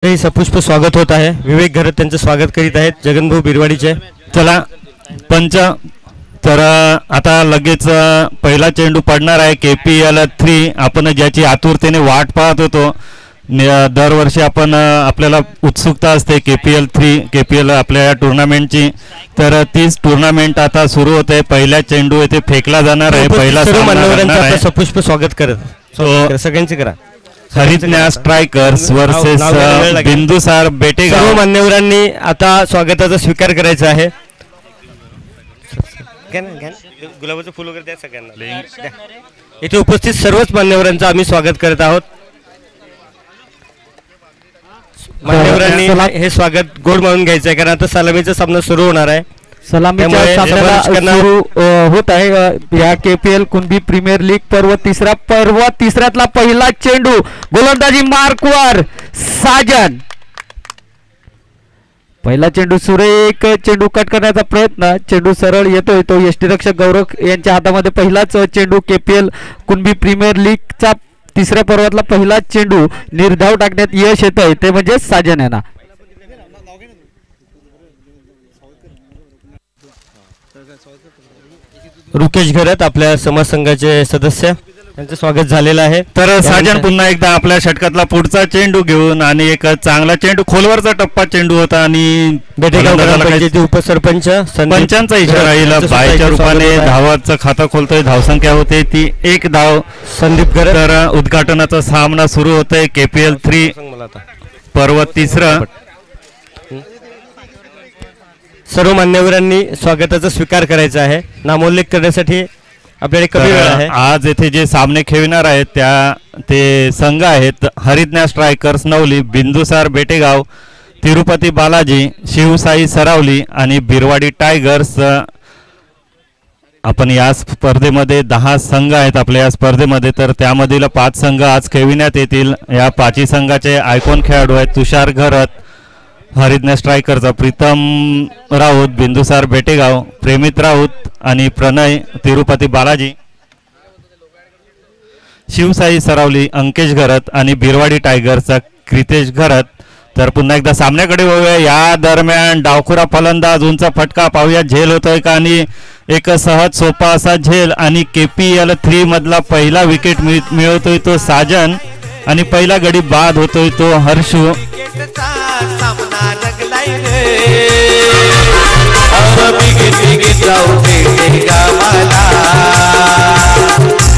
सपुष्प स्वागत होत आहे। विवेक घरत त्यांचं स्वागत करीत आहेत जगनभाऊ बिरवाडीचे। चला पंच तर आता लगेच पहिला चेंडू पडणार आहे KPL 3। आपण ज्याची आतुरतेने वाट पाहत होतो, दरवर्षी आपण आपल्याला उत्सुकता असते KPL 3 KPL आपल्या टुर्नामेंटची। तर तीच टुर्नामेंट आता सुरू होते। पहिला चेंडू येथे फेकला जाणार आहे। पहिला मान्यवरांचं सपुष्प स्वागत करत सगळ्यांचे करा। हरितन्या स्ट्रायकर्स वर्सेस बिंदुसार बेटेगाव। सर्व मान्यवरांनी आता स्वागताचा स्वीकार करायचा आहे। गुलाबाचं फूल वगैरे द्या सगळ्यांना। इथे उपस्थित सर्वच मान्यवरांचं आम्ही स्वागत करत आहोत। मान्यवरांनी हे स्वागत गोड म्हणून घ्यायचं आहे, कारण आता सलामीचा सामना सुरू होणार आहे। सलामीचा सामना सुरू होत आहे या KPL कुणबी प्रीमियर लीग पर्व तिसऱ्यातला पहिला चेंडू गोलंदाजी मार्कवर साजन। पहिला चेंडू सुरेख चेंडू कट करण्याचा प्रयत्न, चेंडू सरळ येतोय तो यष्टीरक्षक गौरव यांच्या हातामध्ये। पहिलाच चेंडू KPL कुणबी प्रीमियर लीगचा तिसऱ्या पर्वातला पहिला चेंडू निर्धाव टाकण्यात यश येतंय, ते म्हणजे साजन यांना। रुकेश घरत आपल्या समाज संघाचे सदस्य, त्यांचं स्वागत झालेलं आहे। तर साजन पुन्हा एकदा आपल्या षटकातला पुढचा चेंडू घेऊन आणि एक चांगला चेंडू खोलवरचा टप्पा चेंडू होता आणि बेटेगाव उपसरपंच पंचांचा इशारा येईल। बायच्या रूपाने धावाचं खातं खोलतोय, धावसंख्या होते ती 1 धाव संदीप घरत। तर उद्घाटनाचा सामना सुरू होतोय KPL 3 पर्व तिसरं। सर्व मान्यवरांनी स्वागताचा स्वीकार करायचा आहे। नामोल्लेख करण्यासाठी आपल्याकडे कमी वेळ आहे। आज येथे जे सामने खेळणार आहेत ते संघ आहेत हरितन्या स्ट्रायकर्स नवली, बिंदुसार बेटेगाव, तिरुपती बालाजी, शिवसाई सरावली आणि बिरवाडी टायगर्स। आपण या स्पर्धेमध्ये 10 संघ आहेत आपल्या या स्पर्धेमध्ये, तर त्यामधील 5 संघ आज खेळविण्यात येतील। या 5 संघाचे आयकॉन खेळाडू आहेत तुषार घरत, हरितन्या स्ट्रायकरचा प्रीतम राऊत, बिंदुसार बेटेगाव प्रेमित राऊत आणि प्रणय तिरुपती बालाजी, शिवसाई सरावली अंकेश घरत आणि बिरवाडी टायगरचा क्रितेश घरत। तर पुन्हा एकदा सामन्याकडे वळूया। या दरम्यान डावखुरा फलंदाज उंच फटका पाहूया झेल होतोय का, आणि एक सहज सोपा असा झेल आणि KPL 3 मधला पहिला विकेट मिळवतोय तो साजन आणि पहिला गडी बाद होतोय तो हर्षू।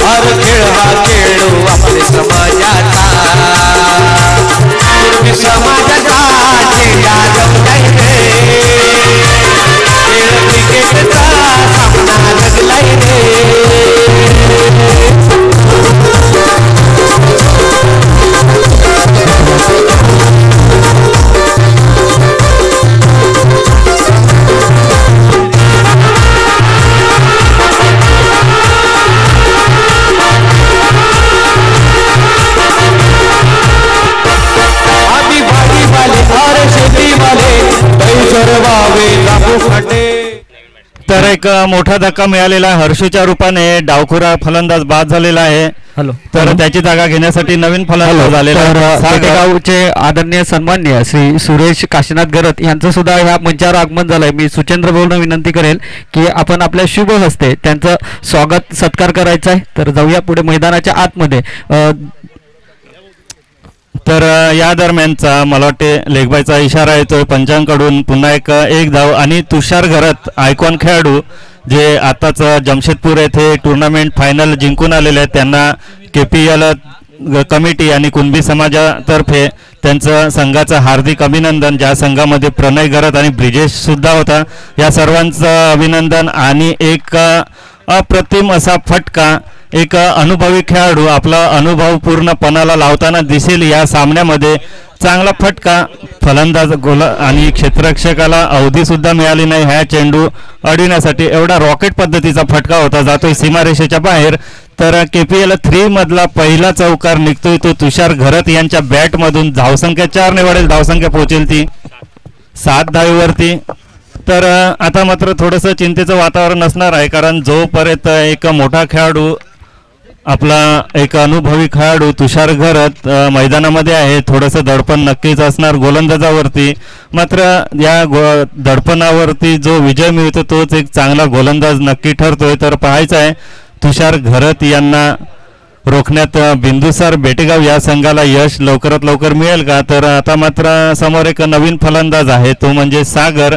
और खेळ हा खेळू आपले समाजाचा, समाजाचा चेहरा रंगलाय रे, खेळ क्रिकेटचा सामना रंगलाय रे। तर एक मोठा धक्का मिळालेला हर्षूच्या रूपाने, डावखुरा फलंदाज बाद झालेला आहे। तर त्याची जागा घेण्यासाठी नवीन फलंदाज झालेला आहे। बेटेगावचे आदरणीय सन्माननीय श्री सुरेश काशीनाथ घरत यांचं सुद्धा ह्या मंचावर आगमन झालंय। मी सुचेंद्र भाऊंना विनंती करेल की आपण आपल्या शुभ हस्ते त्यांचं स्वागत सत्कार करायचा आहे। तर जाऊया पुढे मैदानाच्या आतमध्ये। तर या दरम्यानचा मला वाटते लेगबायचा इशारा येतोय पंचांकडून। पुन्हा एक धाव आणि तुषार घरत आयकॉन खेळाडू जे आताच जमशेदपूर येथे टुर्नामेंट फायनल जिंकून आलेले आहेत, त्यांना KPL कमिटी आणि कुणबी समाजातर्फे त्यांचं संघाचं हार्दिक अभिनंदन। ज्या संघामध्ये प्रणय घरत आणि ब्रिजेश सुद्धा होता, या सर्वांचं अभिनंदन। आणि एक अप्रतिम असा फटका, एक अनुभवी खेळाडू आपला अनुभव पूर्णपणाला लावताना दिसेल या सामन्यामध्ये। चांगला फटका फलंदाज गोल आणि क्षेत्ररक्षकाला अवधी सुद्धा मिळाली नाही ह्या चेंडू अडविण्यासाठी। एवढा रॉकेट पद्धतीचा फटका होता, जातोय सीमारेषेच्या बाहेर। तर KPL 3 मधला पहिला चौकार निघतोय तो तुषार घरत यांच्या बॅटमधून। धावसंख्या 4 ने वाढेल, धावसंख्या पोहोचेल ती 7 धावेवरती। तर आता मात्र थोडंसं चिंतेचं वातावरण असणार आहे, कारण जोपर्यंत एक मोठा खेळाडू आपला एक अनुभवी खेळाडू तुषार घरत मैदानामध्ये आहे. थोडंसं दडपण नक्कीच असणार गोलंदाजावरती, मात्र या दडपणावरती जो विजय मिळतो तोच एक चांगला गोलंदाज नक्की ठरतोय. तर पाहायचं आहे तुषार घरत यांना रोखण्यात बिंदुसार बेटेगाव या संघाला यश लवकरात लवकर मिळेल का. तर आता मात्र समोर एक नवीन फलंदाज आहे तो म्हणजे सागर,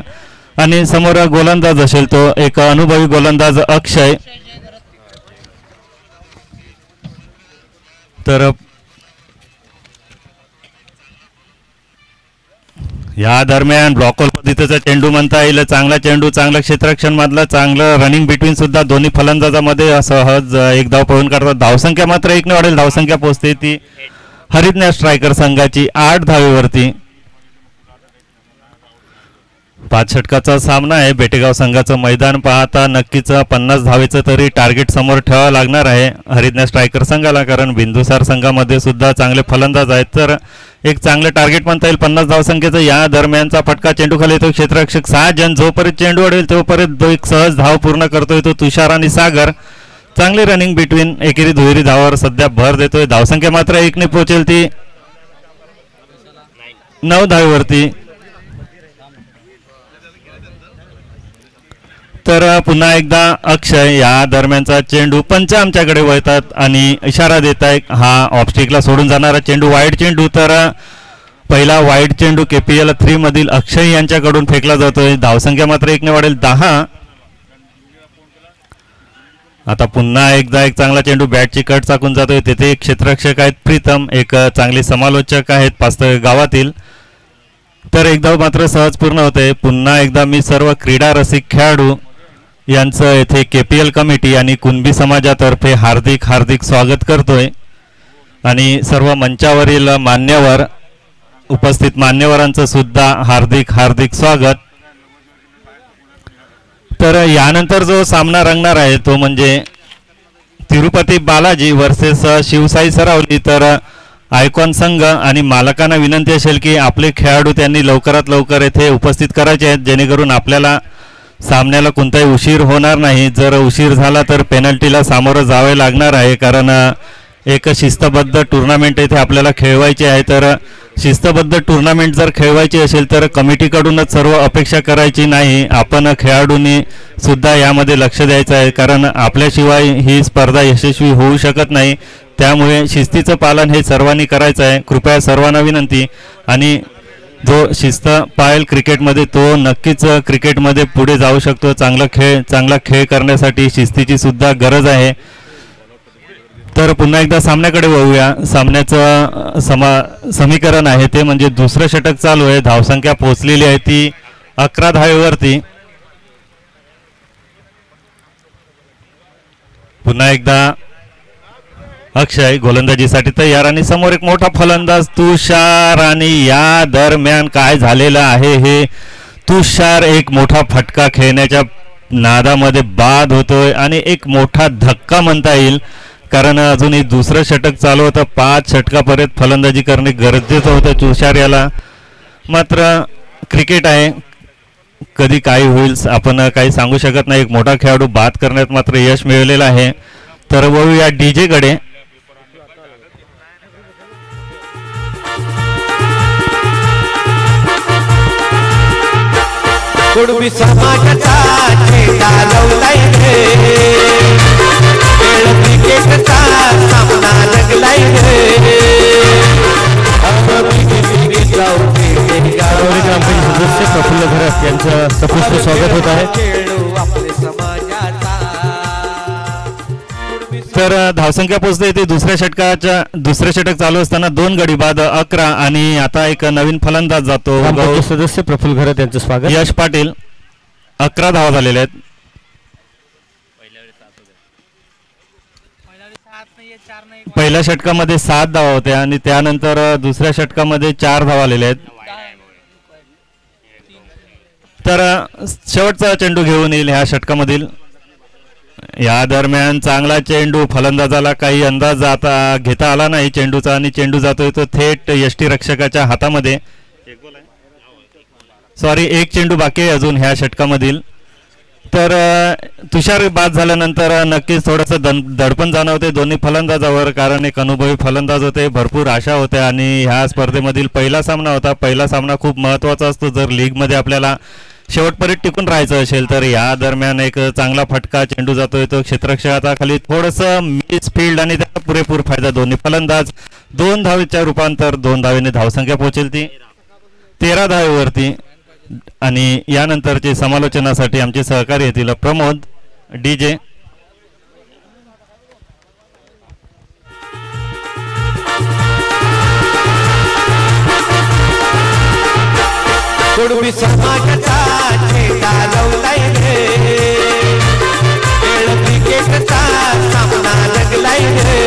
आणि समोर गोलंदाज असेल तो एक अनुभवी गोलंदाज अक्षय. तर या दरम्यान ब्लॉकहोल पद्धतीचा चेंडू म्हणता येईल. चांगला चेंडू, चांगला क्षेत्ररक्षण मधला, चांगलं रनिंग बिटवीन सुद्धा दोन्ही फलंदाजामध्ये सहज एक धाव पळून काढतात. धावसंख्या मात्र 1 ने वाढेल. धावसंख्या पोहोचते ती हरितन्या स्ट्रायकर संघाची 8 धावेवरती. 5 षटकाचा सामना आहे. बेटेगाव संघाचं मैदान पाहता नक्कीच 50 धावेचं तरी टार्गेट समोर ठेवावं लागणार आहे हरितन्या स्ट्रायकर संघाला, कारण बिंदुसार संघामध्ये सुद्धा चांगले फलंदाज आहेत. तर एक चांगलं टार्गेट म्हणता येईल 50 धावसंख्येचं. या दरम्यानचा फटका चेंडू खाली येतो. क्षेत्ररक्षक 6 जण जोपर्यंत चेंडू अडेल तोपर्यंत एक सहज धाव पूर्ण करतोय तो तुषार आणि सागर. चांगली रनिंग बिटवीन एकेरी दुहेरी धावावर सध्या भर देतोय. धावसंख्या मात्र 1 ने पोहोचेल ती 9 धावेवरती. तर पुन्हा एकदा अक्षय, या दरम्यानचा चेंडू पंच आमच्याकडे वळतात आणि इशारा देत आहे हा ऑफस्टिकला सोडून जाणारा चेंडू वाईड चेंडू. तर पहिला वाईड चेंडू KPL 3 मधील अक्षय यांच्याकडून फेकला जातोय. धावसंख्या मात्र 1 ने वाढेल 10. आता पुन्हा एकदा एक चांगला चेंडू बॅटची कट चाकून जातोय. तेथे एक क्षेत्ररक्षक आहेत प्रीतम, एक चांगले समालोचक आहेत पास्तळ गावातील. तर एकदा मात्र सहज पूर्ण होते. पुन्हा एकदा मी सर्व क्रीडा रसिक खेळाडू यांचं येथे KPL कमिटी आणि कुणबी समाजातर्फे हार्दिक हार्दिक स्वागत करतोय, आणि सर्व मंचावरील मान्यवर उपस्थित मान्यवरांचं सुद्धा हार्दिक हार्दिक स्वागत. तर यानंतर जो सामना रंगणार आहे तो म्हणजे तिरुपती बालाजी वर्सेस शिवसाई सरावली. तर आयकॉन संघ आणि मालकांना विनंती असेल की आपले खेळाडू त्यांनी लवकरात लवकर येथे उपस्थित करायचे आहेत, जेणेकरून आपल्याला सामन्याला कोणताही उशीर होणार नाही. जर उशीर झाला तर पेनल्टीला सामोरं जावे लागणार आहे, कारण एक शिस्तबद्ध टुर्नामेंट येथे आपल्याला खेळवायची आहे. तर शिस्तबद्ध टुर्नामेंट जर खेळवायची असेल तर कमिटीकडूनच सर्व अपेक्षा करायची नाही, आपण खेळाडूंनी सुद्धा यामध्ये लक्ष द्यायचं आहे, कारण आपल्याशिवाय ही स्पर्धा यशस्वी होऊ शकत नाही. त्यामुळे शिस्तीचं पालन हे सर्वांनी करायचं आहे, कृपया सर्वांना विनंती. आणि जो शिस्त पाळेल क्रिकेटमध्ये तो नक्कीच क्रिकेटमध्ये पुढे जाऊ शकतो. चांगला खेळ करण्यासाठी शिस्तीची सुद्धा गरज आहे. तर पुन्हा एकदा सामन्याकडे वळूया. सामन्याचं समीकरण आहे ते म्हणजे दुसरं षटक चालू आहे. धावसंख्या पोहोचलेली आहे ती 11 धावेवरती. पुन्हा एकदा अक्षय गोलंदाजीसाठी तयार आणि समोर एक मोठा फलंदाज तुषार. आणि या दरम्यान काय झालेलं आहे हे तुषार एक मोठा फटका खेळण्याच्या नादामध्ये बाद होतोय आणि एक मोठा धक्का म्हणता येईल, कारण अजूनही दुसरं षटक चालू होतं. 5 षटकापर्यंत फलंदाजी करणे गरजेचं होतं तुषार याला. मात्र क्रिकेट आहे, कधी काही होईल आपण काही सांगू शकत नाही. एक मोठा खेळाडू बाद करण्यात मात्र यश मिळवलेलं आहे. तर वळूया DJ कडे. कुणबी समाजाचा झेंडा लावलाय रे, खेळ क्रिकेटचा सामना रंगलाय रे. सदस्य प्रफुल्ल घरत यांचं सपुष्ट स्वागत होत आहे. तर धावसंख्या पोहोचते ते दुसऱ्या षटक चालू असताना 2 गडी बाद 11 आणि आता एक नवीन फलंदाज जातो. सदस्य प्रफुल्ल घरत यांचं स्वागत. यश पाटील. 11 धावा झालेल्या आहेत. पहिल्या षटकामध्ये 7 धावा होत्या आणि त्यानंतर दुसऱ्या षटकामध्ये 4 धावा आलेल्या आहेत. तर शेवटचा चेंडू घेऊन येईल ह्या षटकामधील. या दरम्यान चांगला चेंडू, फलंदाजाला काही अंदाज घेता आला नाही चेंडूचा आणि चेंडू जातोय तो थेट यष्टीरक्षकाच्या हातामध्ये. एक चेंडू बाकी आहे अजून ह्या षटकामधील. तर तुषार बाद झाल्यानंतर नक्कीच थोडंसं दडपण जाणवते दोन्ही फलंदाजावर, कारण एक अनुभवी फलंदाज होते, भरपूर आशा होत्या आणि ह्या स्पर्धेमधील पहिला सामना होता. पहिला सामना खूप महत्त्वाचा असतो जर लीगमध्ये आपल्याला शेवटपर्यंत टिकून राहायचं असेल तर. या दरम्यान एक चांगला फटका चेंडू जातोय तो क्षेत्ररक्षकाचा खाली, थोडंसं मिस फील्ड आणि त्याचा पुरेपूर फायदा. दोन्ही फलंदाज 2 धावेच्या रूपांतर 2 धावेने धावसंख्या पोहोचेल ती 13 धावेवरती. आणि यानंतरचे समालोचनासाठी आमचे सहकारी येतील प्रमोद DJ. कुणबी समाजाचा झेंडा लवलाय रे, खेळ क्रिकेटचा सामना जगलाय रे.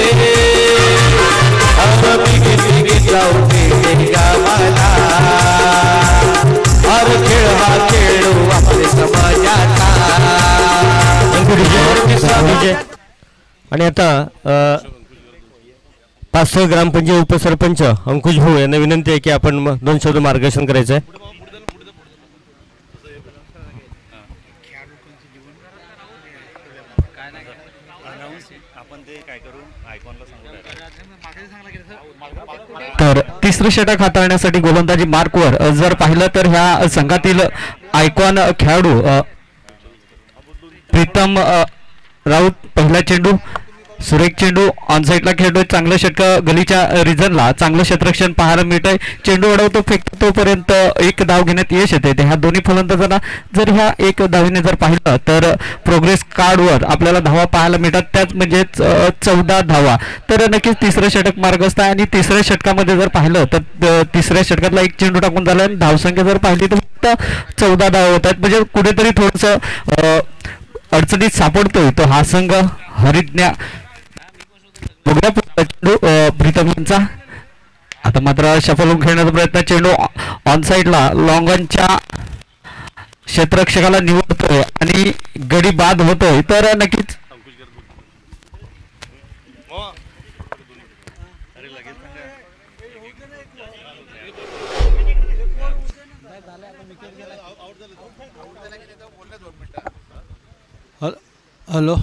बिगे बिगे जाऊ दे गावाला, हर खेळ हा खेळू आपले समाजाचा. आणि आता पाचसो ग्रामपंचायत उपसरपंच अंकुश भाऊ यांना विनंती आहे की आपण 2 शब्द मार्गदर्शन करायचं आहे. तर तिसरं षटक हाताळण्यासाठी गोलंदाजी मार्कवर जर पाहिलं तर ह्या संघातील आयकॉन खेळाडू प्रीतम राऊत पहिला चेंडू, सुरेख चेंडू ऑनसाईडला खेळतोय, चांगलं षटक गलीच्या रिजनला, चांगलं क्षेत्ररक्षण पाहायला मिळतंय. चेंडू अडवतो, फेकतो, तोपर्यंत 1 धाव घेण्यात यश येते. ह्या दोन्ही फलंदाजांना जर ह्या 1 धावीने जर पाहिलं तर प्रोग्रेस कार्डवर आपल्याला धावा पाहायला मिळतात, त्याच म्हणजेच 14 धावा. तर नक्कीच तिसरं षटक मार्गस्थ आहे. आणि तिसऱ्या षटकामध्ये जर पाहिलं तर तिसऱ्या षटकातला 1 चेंडू टाकून झाला आणि धावसंख्या जर पाहिली तर फक्त 14 धावा होत आहेत. म्हणजे कुठेतरी थोडंसं अडचणीत सापडतोय तो हा संघ हरिज्ञा चेंडू प्रीतमचा. आता मात्र शफल होऊन खेळण्याचा प्रयत्न, चेंडू ऑन साईडला लॉंगनच्या क्षेत्ररक्षकाला निवडतोय आणि गडी बाद होतोय. तर नक्कीच हॅलो,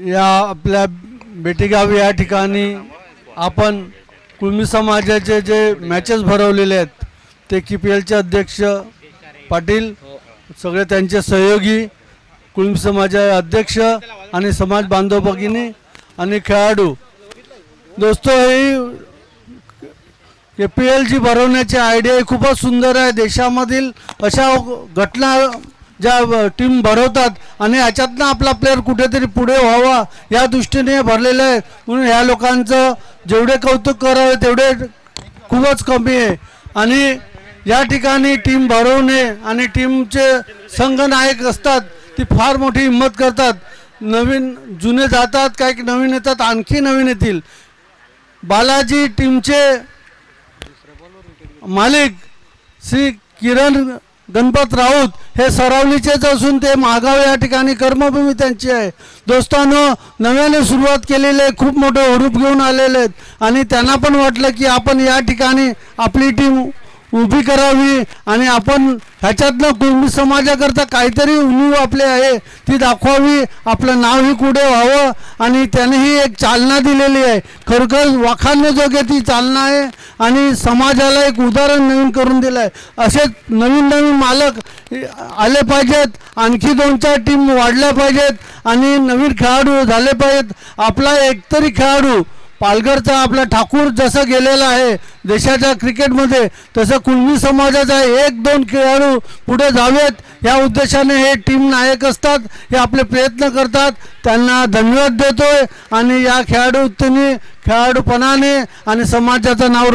या आपल्या बेटीगाव या ठिकाणी आपण कुळमी समाजाचे जे मॅचेस भरवलेले आहेत ते KPLचे अध्यक्ष पाटील, सगळे त्यांचे सहयोगी, कुळमी समाजाचे अध्यक्ष आणि समाज बांधव भगिनी आणि खेळाडू. दोस्तो, ही KPLची भरवण्याची आयडिया खूपच सुंदर आहे. देशामधील अशा घटना ज्या टीम भरवतात आणि ह्याच्यातनं आपला प्लेअर कुठेतरी पुढे व्हावा या दृष्टीने भरलेलं आहे. म्हणून ह्या लोकांचं जेवढे कौतुक करावे तेवढे खूपच कमी आहे. आणि या ठिकाणी टीम भरवणे आणि टीमचे संघनायक असतात ती फार मोठी हिंमत करतात. नवीन जुने जातात, काही नवीन येतात, आणखी नवीन येतील. बालाजी टीमचे मालिक श्री किरण गणपत राऊत हे सरावलीचेच असून ते महागाव या ठिकाणी कर्मभूमी त्यांची आहे. दोस्तांनो, नव्याने सुरुवात केलेले खूप मोठे हुरूप घेऊन आलेले आहेत आणि त्यांना पण वाटलं की आपण या ठिकाणी आपली टीम उभी करावी आणि आपण ह्याच्यातनं कुळमी समाजाकरता काहीतरी उणीव आपले आहे ती दाखवावी, आपलं नावही पुढे व्हावं. आणि त्यानेही एक चालना दिलेली आहे, खरोखर वाखाणण्याजोगे ती चालना आहे आणि समाजाला एक उदाहरण नवीन करून दिलं आहे. असे नवीन नवीन मालक आले पाहिजेत, आणखी 2-4 टीम वाढल्या पाहिजेत आणि नवीन खेळाडू झाले पाहिजेत. आपला एकतरी खेळाडू पालघरचा आपला ठाकूर जसं गेलेला आहे देशाच्या क्रिकेटमध्ये, तसं कुळमी समाजाचा 1-2 खेळाडू पुढे जावेत या उद्देशाने हे टीम नायक असतात, हे आपले प्रयत्न करतात. त्यांना धन्यवाद देतोय आणि या खेळाडूपणाने आणि समाजाचं नाव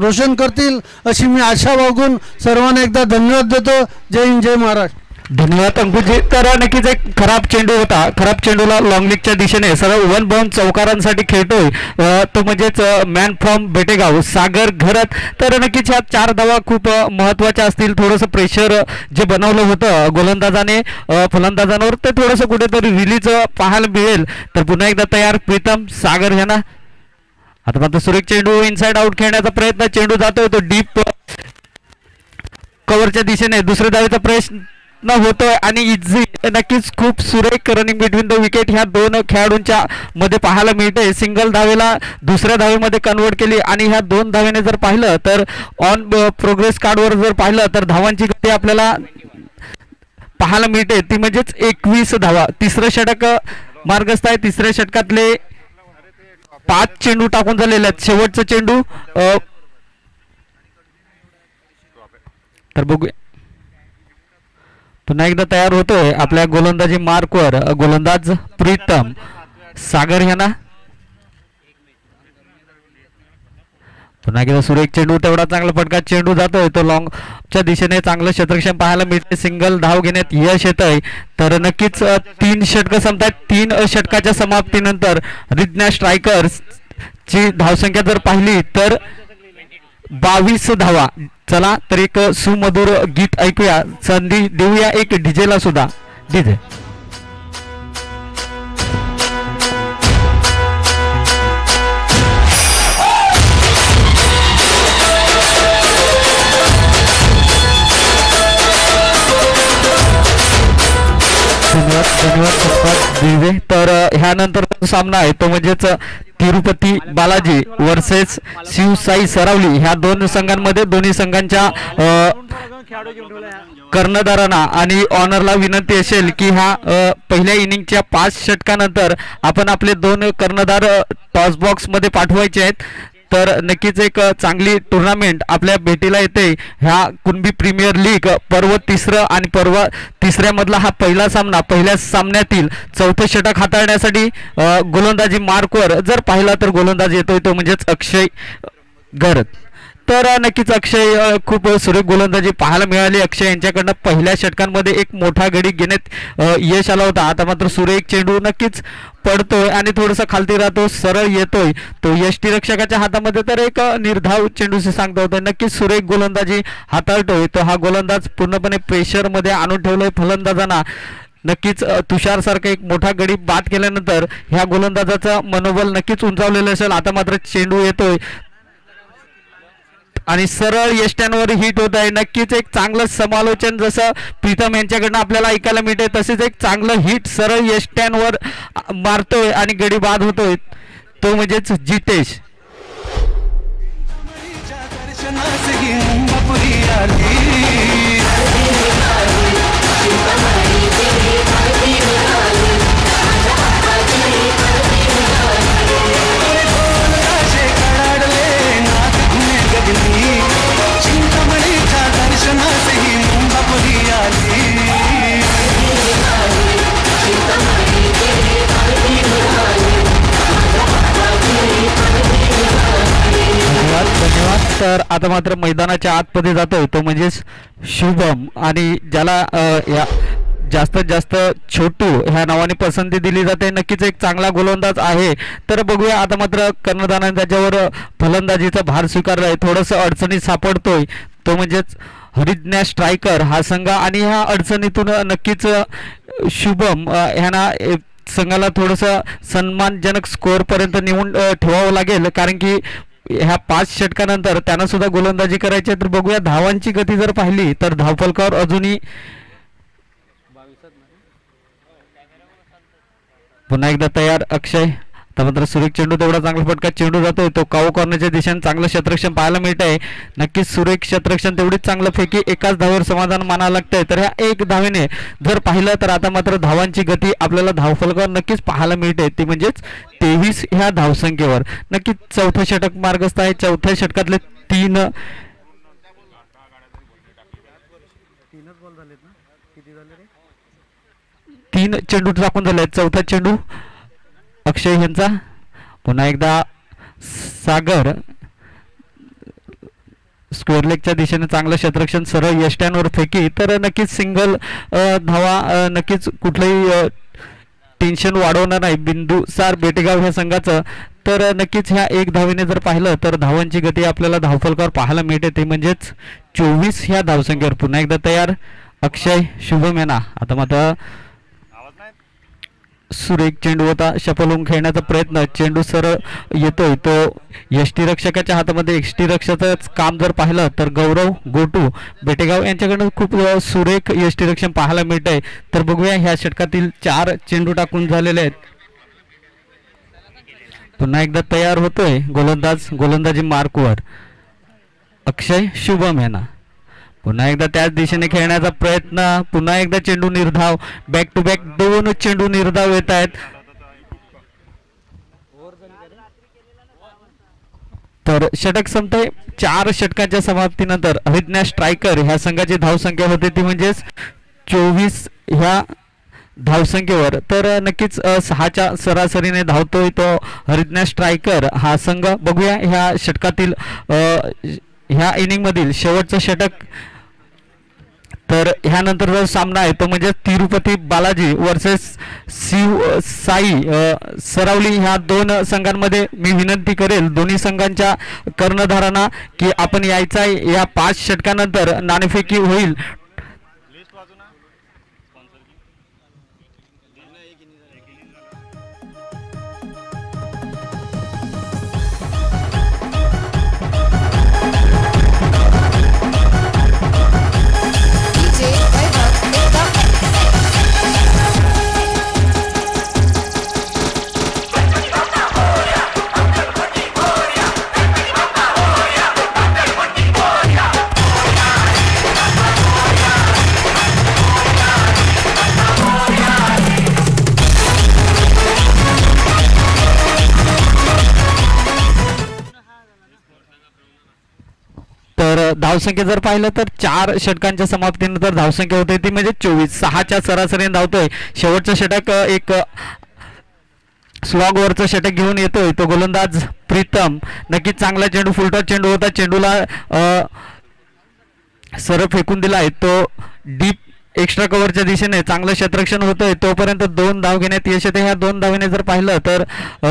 रोशन करतील अशी मी आशा बाळगून सर्वांना एकदा धन्यवाद देतो. जय हिंद, जय महाराष्ट्र. धन्यवाद अंकुशजी. तर नक्कीच एक खराब चेंडू होता, खराब चेंडूला लॉंग लीगच्या दिशेने सरळ 1 बाउंड चौकारांसाठी खेळतोय तो म्हणजेच मॅन फ्रॉम बेटेगाव सागर घरत. तर नक्कीच ह्या 4 धावा खूप महत्त्वाच्या असतील. थोडंसं प्रेशर जे बनवलं होतं गोलंदाजाने फलंदाजांवर ते थोडंसं कुठेतरी रिलीज पाहायला मिळेल. तर पुन्हा एकदा तयार प्रीतम सागर ह्यांना. आता मात्र सुरेख चेंडू इनसाइड आउट खेळण्याचा प्रयत्न, चेंडू जातोय तो डीप कव्हरच्या दिशेने. दुसऱ्या धावेचा प्रयत्न होतोय आणि इझी नक्कीच खूप सुरेख रनिंग बिटवीन द विकेट ह्या दोन खेळाडूंच्या मध्ये पाहायला मिळते. सिंगल धावेला दुसऱ्या धावेमध्ये कन्वर्ट केली आणि ह्या 2 धावेने जर पाहिलं तर ऑन प्रोग्रेस कार्डवर जर पाहिलं तर धावांची गती आपल्याला पाहायला मिळते ती म्हणजेच 21 धावा. तिसरं षटक मार्गस्थ आहे. तिसऱ्या षटकातले 5 चेंडू टाकून झालेले आहेत. शेवटचा चेंडू तर बघूया पुन्हा एकदा तयार होतोय आपल्या गोलंदाजी मार्कवर गोलंदाज प्रीतम सागर यांना. पुन्हा एकदा सुरेख चेंडू तेवढा चांगला फटका चेंडू जातोय तो लॉंगच्या दिशेने चांगलं क्षेत्ररक्षण पाहायला मिळते. सिंगल धाव घेण्यात यश येत आहे. तर नक्कीच 3 षटकं संपतात. 3 षटकाच्या समाप्तीनंतर रिज्ञा स्ट्रायकर्स ची धावसंख्या जर पाहिली तर 22 धावा. चला तर एक सुमधुर गीत ऐकूया. संधी देऊया एक डीजेला सुद्धा. डीजे धन्यवाद दिवे. तर ह्यानंतर सामना आहे तो म्हणजेच तिरुपती बालाजी वर्सेस शिवसाई सरावली. ह्या 2 संघांमध्ये दोन्ही संघांच्या कर्णधारांना आणि ऑनरला विनंती असेल की ह्या पहिल्या इनिंगच्या 5 षटकानंतर आपण आपले 2 कर्णधार टॉस बॉक्स मध्ये पाठवायचे आहेत. तर नक्कीच एक चांगली टुर्नामेंट आपल्या भेटीला येते. ह्या कुणबी प्रीमियर लीग पर्व 3 आणि पर्व 3 मधला हा पहिला सामना. पहिल्या सामन्यातील 4थं षटक हाताळण्यासाठी गोलंदाजी मार्कवर जर पाहिला तर गोलंदाज येतोय तो म्हणजेच अक्षय गरत. तर नक्कीच अक्षय खूप सुरेख गोलंदाजी पाहायला मिळाली. अक्षय यांच्याकडनं पहिल्या षटकांमध्ये एक मोठा गडी घेण्यात यश आला होता. आता मात्र सुरेख चेंडू नक्कीच पडतोय आणि थोडासा खालती राहतो सरळ येतोय तो यष्टीरक्षकाच्या हातामध्ये. तर एक निर्धाव चेंडूशी सांगता होतं. नक्कीच सुरेख गोलंदाजी हाताळतोय तो हा गोलंदाज पूर्णपणे प्रेशर मध्ये आणून ठेवलोय फलंदाजांना. नक्कीच तुषार सारखा एक मोठा गडी बाद केल्यानंतर ह्या गोलंदाजाचं मनोबल नक्कीच उंचावलेलं असेल. आता मात्र चेंडू येतोय आणि सरळ यष्ट्यांवर हिट होत आहे. नक्कीच एक चांगलं समालोचन जसं प्रीतम यांच्याकडनं आपल्याला ऐकायला मिळते तसेच एक चांगलं हिट सरळ यष्ट्यांवर मारतोय आणि गडी बाद होतोय तो म्हणजेच जितेश. धन्यवाद. तर आता मात्र मैदानाच्या आतमध्ये जातोय तो म्हणजेच शुभम आणि ज्याला या जास्तीत जास्त छोटू ह्या नावाने पसंती दिली जाते. नक्कीच एक चांगला गोलंदाज आहे. तर बघूया आता मात्र कर्णधाराने त्याच्यावर फलंदाजीचा भार स्वीकारलाय. थोडंसं अडचणीत सापडतोय तो म्हणजेच हरिज्ञा स्ट्रायकर हा संघ आणि ह्या अडचणीतून नक्कीच शुभम ह्यांना संघाला थोडंसं सन्मानजनक स्कोअर पर्यंत नेऊन ठेवावं लागेल कारण की ह्या 5 षटकानंतर त्यांना सुद्धा गोलंदाजी करायची. तर बघूया धावांची गती जर पाहिली तर धावफलकावर अजूनही पुन्हा एकदा तयार अक्षय. तर मात्र सुरेख चेंडू तेवढा चांगला फटका चेंडू जातोय तो काऊ कॉर्नरच्या दिशेने चांगलं क्षेत्ररक्षण पाहायला मिळत आहे. नक्कीच सुरेख क्षेत्ररक्षण तेवढीच चांगलं फेकी एकाच धावेवर समाधान मानावं लागतंय. तर ह्या 1 धावेने जर पाहिलं तर आता मात्र धावांची गती आपल्याला धावफलकावर नक्कीच पाहायला मिळते ती म्हणजेच 23 ह्या धावसंख्येवर. नक्कीच 4थं षटक मार्गस्थ आहे. 4थ्या षटकातले 3 चेंडू टाकून झाले. 4था चेंडू अक्षय यांचा. पुन्हा एकदा सागर स्क्वेअर लेगच्या दिशेने चांगलं क्षेत्ररक्षण सरळ यष्ट्यांवर फेकी. तर नक्कीच सिंगल धावा नक्कीच कुठलंही टेन्शन वाढवणार नाही बिंदुसार बेटेगाव ह्या संघाचं. तर नक्कीच ह्या 1 धावेने जर पाहिलं तर धावांची गती आपल्याला धावफलकावर पाहायला मिळते ते म्हणजेच 24 ह्या धावसंख्येवर. पुन्हा एकदा तयार अक्षय शुभम यांना. आता मात्र सुरेख चेंडू होता, शपलून खेळण्याचा प्रयत्न, चेंडू सरळ येतोय तो यष्टीरक्षकाच्या हातामध्ये. यष्टीरक्षकाचं काम जर पाहिलं तर गौरव गोटू बेटेगाव यांच्याकडून खूप सुरेख यष्टीरक्षण पाहायला मिळत आहे. तर बघूया ह्या षटकातील 4 चेंडू टाकून झालेले आहेत. पुन्हा एकदा तयार होतोय गोलंदाज, गोलंदाजी मार्कवर अक्षय शुभम यांना. पुन्हा एकदा त्याच दिशेने खेळण्याचा प्रयत्न, पुन्हा एकदा चेंडू निर्धाव, बॅक टू बॅक 2 चेंडू निर्धाव येत आहेत. तर षटक संपतंय. 4 षटकाच्या समाप्तीनंतर अभिज्ञा स्ट्रायकर ह्या संघाची धावसंख्या होते ती म्हणजेच 24 ह्या धावसंख्येवर. तर नक्कीच 6च्या सरासरीने धावतोय तो हरिज्ञा स्ट्रायकर हा संघ. बघूया ह्या षटकातील ह्या इनिंग मधील शेवटचं षटक. तर ह्यानंतर जो सामना आहे तो म्हणजे तिरुपती बालाजी वर्सेस शिव साई सरावली. ह्या 2 संघांमध्ये मी विनंती करेल दोन्ही संघांच्या कर्णधारांना की आपण यायचा या 5 षटकानंतर नाणेफेकी होईल. धावसंख्या जर पाहिलं तर 4 षटकांच्या समाप्तीनंतर धावसंख्या होते ती म्हणजे 24. 6च्या सरासरीने धावतोय. शेवटचं षटक एक स्लॉगवरचं षटक घेऊन येतोय तो गोलंदाज प्रीतम. नक्कीच चांगला चेंडू, फुलटॉस चेंडू होता, चेंडूला सरळ फेकून दिलाय तो डीप एक्स्ट्रा कव्हरच्या दिशेने. चांगलं क्षेत्ररक्षण होतंय तोपर्यंत 2 धाव घेण्यात यश येते. ह्या 2 धावेने जर पाहिलं तर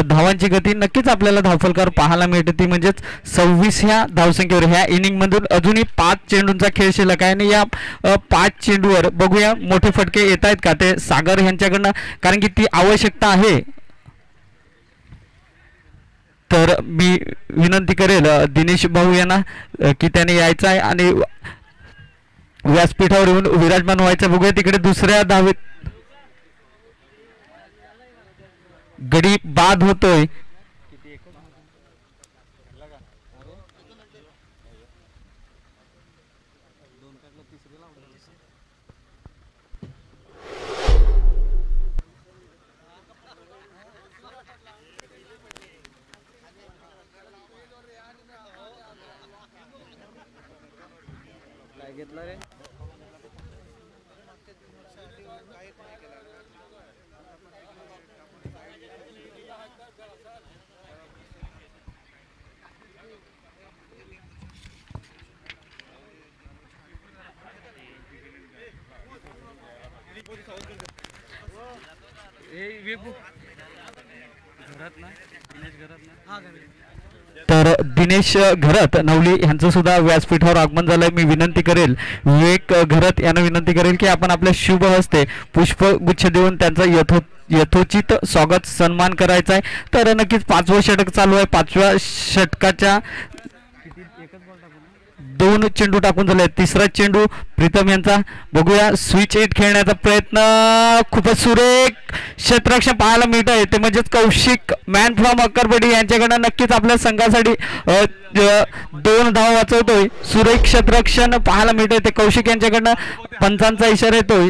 धावांची गती नक्कीच आपल्याला धावफलकार पाहायला मिळते ती म्हणजेच 26 ह्या धावसंख्येवर. ह्या इनिंग मधून अजूनही 5 चेंडूंचा खेळ शिल्लक आहे आणि या 5 चेंडूवर बघूया मोठे फटके येत आहेत का ते सागर यांच्याकडनं, कारण की ती आवश्यकता आहे. तर मी विनंती करेल दिनेश भाऊ यांना की त्याने यायचं आहे आणि व्यासपीठावर येऊन विराजमान व्हायचं. बघूया तिकडे दुसऱ्या धावेत गडी बाद होतोय. तर दिनेश घरत नवली यांचं सुद्धा व्यासपीठावर आगमन झालंय. मी विनंती करेल विवेक घरत यांना विनंती करेल की आपण आपल्या शुभ हस्ते पुष्पगुच्छ देऊन त्यांचा यथोचित स्वागत सन्मान करायचा आहे. तर नक्कीच 5वं षटक चालू आहे. 5व्या षटकाच्या 2 चेंडू टाकून झाले. 3रा चेंडू प्रीतम यांचा. बघूया स्विच हिट खेळण्याचा प्रयत्न, खूपच सुरेख क्षेत्ररक्षण पाहायला मिळत आहे ते म्हणजेच कौशिक मॅन फ्रॉम अक्करपट्टी यांच्याकडनं. नक्कीच आपल्या संघासाठी 2 धावा वाचवतोय. सुरेख क्षेत्ररक्षण पाहायला मिळत आहे ते कौशिक यांच्याकडनं. पंचांचा इशारा येतोय.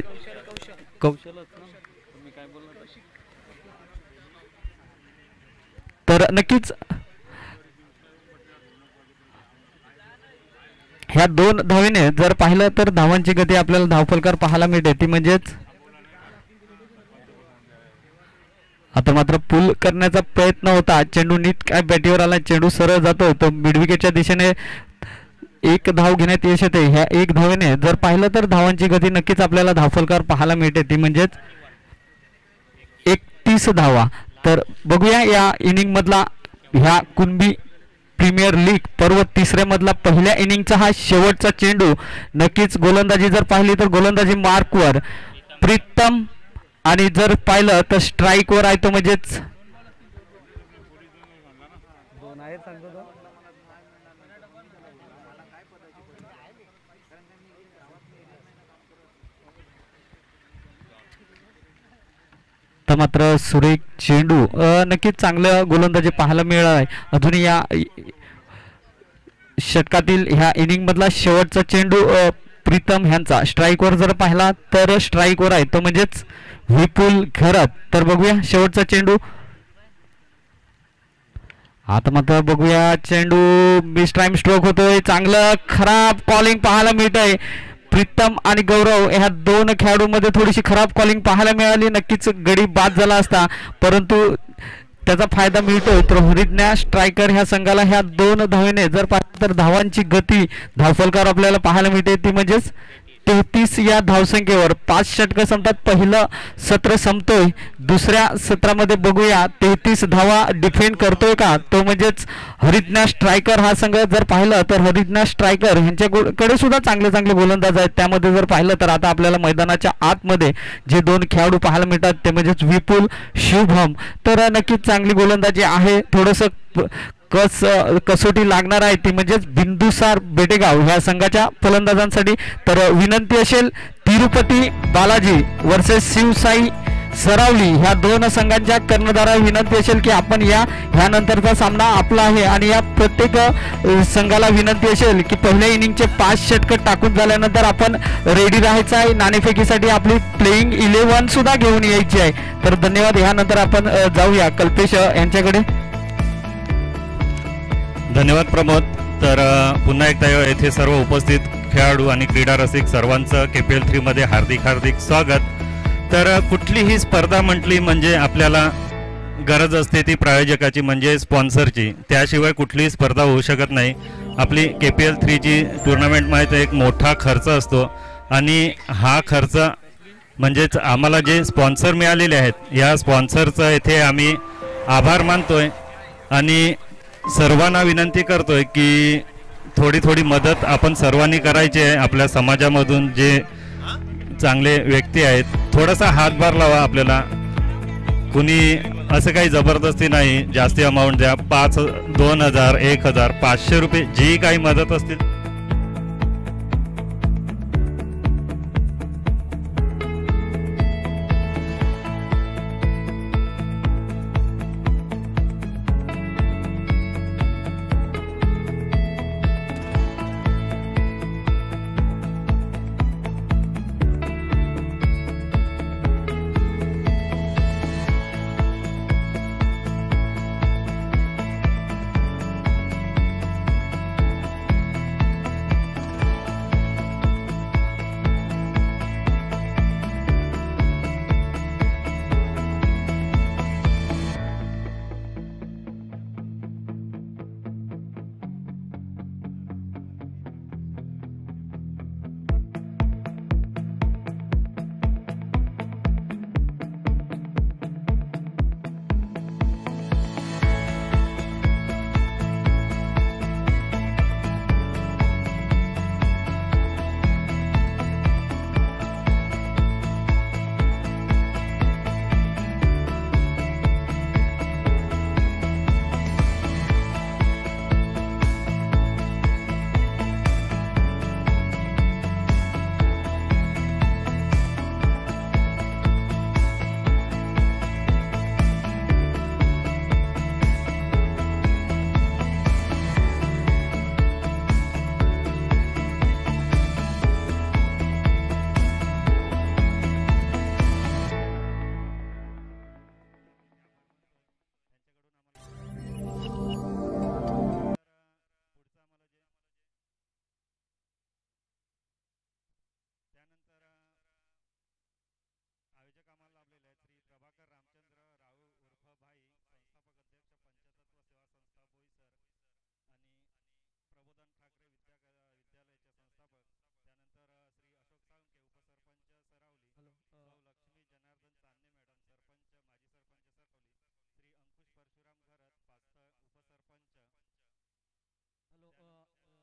तर नक्कीच ह्या 2 धावेने जर पाहिलं तर धावांची गती आपल्याला धावफलकार पाहायला मिळते ती म्हणजेच. आता मात्र पुल करण्याचा प्रयत्न होता, चेंडू नीट काय बॅटीवर आला, चेंडू सरळ जातो तो मिडविकेटच्या दिशेने. 1 धाव घेण्यात यश येते. ह्या 1 धावेने जर पाहिलं तर धावांची गती नक्कीच आपल्याला धावफलकार पाहायला मिळते ती म्हणजेच 31 धावा. तर बघूया या इनिंग मधला ह्या कुणबी प्रीमियर लीग पर्व 3ऱ्या मधला पहिल्या इनिंगचा हा शेवटचा चेंडू. नक्कीच गोलंदाजी जर पाहिली तर गोलंदाजी मार्कवर प्रीतम आणि जर पाहिलं तर स्ट्राईकवर आहे तो म्हणजेच तर मात्र सुरेख चेंडू नक्कीच चांगलं गोलंदाजी पाहायला मिळालं आहे. अजून या षटकातील ह्या इनिंग मधला शेवटचा चेंडू प्रीतम ह्यांचा स्ट्राईकवर जर पाहिला तर स्ट्राईकवर आहे तो म्हणजेच विपुल घरात. तर बघूया शेवटचा चेंडू. आता मात्र बघूया चेंडू मिस टाइम स्ट्रोक होतोय. चांगलं खराब कॉलिंग पाहायला मिळत आहे. प्रीतम आणि गौरव ह्या दोन खेळाडूंमध्ये थोडीशी खराब कॉलिंग पाहायला मिळाली. नक्कीच गडी बाद झाला असता परंतु त्याचा फायदा मिळतोय. तर हरिज्ञा स्ट्रायकर ह्या संघाला ह्या 2 धावेने जर पाहिलं तर धावांची गती धावफलकार आपल्याला पाहायला मिळते ती म्हणजेच 33 या धावसंख्येवर 5 षटकं संपतात. पहिलं सत्र संपतोय. दुसऱ्या सत्रामध्ये बघूया 33 धावा डिफेंड करतोय का तो म्हणजेच हरिज्ञा स्ट्रायकर हा संघ. जर पाहिलं तर हरिज्ञा स्ट्रायकर ह्यांच्याकडे सुद्धा चांगले चांगले गोलंदाज आहेत. त्यामध्ये जर पाहिलं तर आता आपल्याला मैदानाच्या आतमध्ये जे 2 खेळाडू पाहायला मिळतात ते म्हणजेच विपुल शुभम. तर नक्कीच चांगली गोलंदाजी आहे. थोडंसं कसोटी लागणार आहे ती म्हणजेच बिंदुसार बेटेगाव ह्या संघाच्या फलंदाजांसाठी. तर विनंती असेल तिरुपती बालाजी वर्सेस शिवसाई सरावली ह्या 2 संघांच्या कर्णधाराला विनंती असेल की आपण ह्यानंतरचा सामना आपला आहे आणि या प्रत्येक संघाला विनंती असेल की पहिल्या इनिंगचे 5 षटकं टाकून झाल्यानंतर आपण रेडी राहायचं आहे. नाणेफेकीसाठी आपली प्लेइंग 11 सुद्धा घेऊन यायची आहे. तर धन्यवाद. ह्यानंतर आपण जाऊया कल्पेश यांच्याकडे. धन्यवाद प्रमोद. तर पुन्हा एकदा येथे सर्व उपस्थित खेळाडू आणि क्रीडा रसिक सर्वांचं KPL 3 मध्ये हार्दिक हार्दिक स्वागत. तर कुठलीही स्पर्धा म्हटली म्हणजे आपल्याला गरज असते ती प्रायोजकाची म्हणजे स्पॉन्सरची. त्याशिवाय कुठलीही स्पर्धा होऊ शकत नाही. आपली KPL 3 ची टुर्नामेंटमध्ये एक मोठा खर्च असतो आणि हा खर्च म्हणजेच आम्हाला जे स्पॉन्सर मिळालेले आहेत या स्पॉन्सरचं येथे आम्ही आभार मानतोय आणि सर्वांना विनंती करतोय की थोडी थोडी मदत आपण सर्वांनी करायची आहे. आपल्या समाजामधून जे चांगले व्यक्ती आहेत थोडासा हातभार लावा. आपल्याला कुणी असं काही जबरदस्ती नाही जास्ती अमाऊंट द्या. 5, 2000, 1000, 500 रुपये जी काही मदत असतील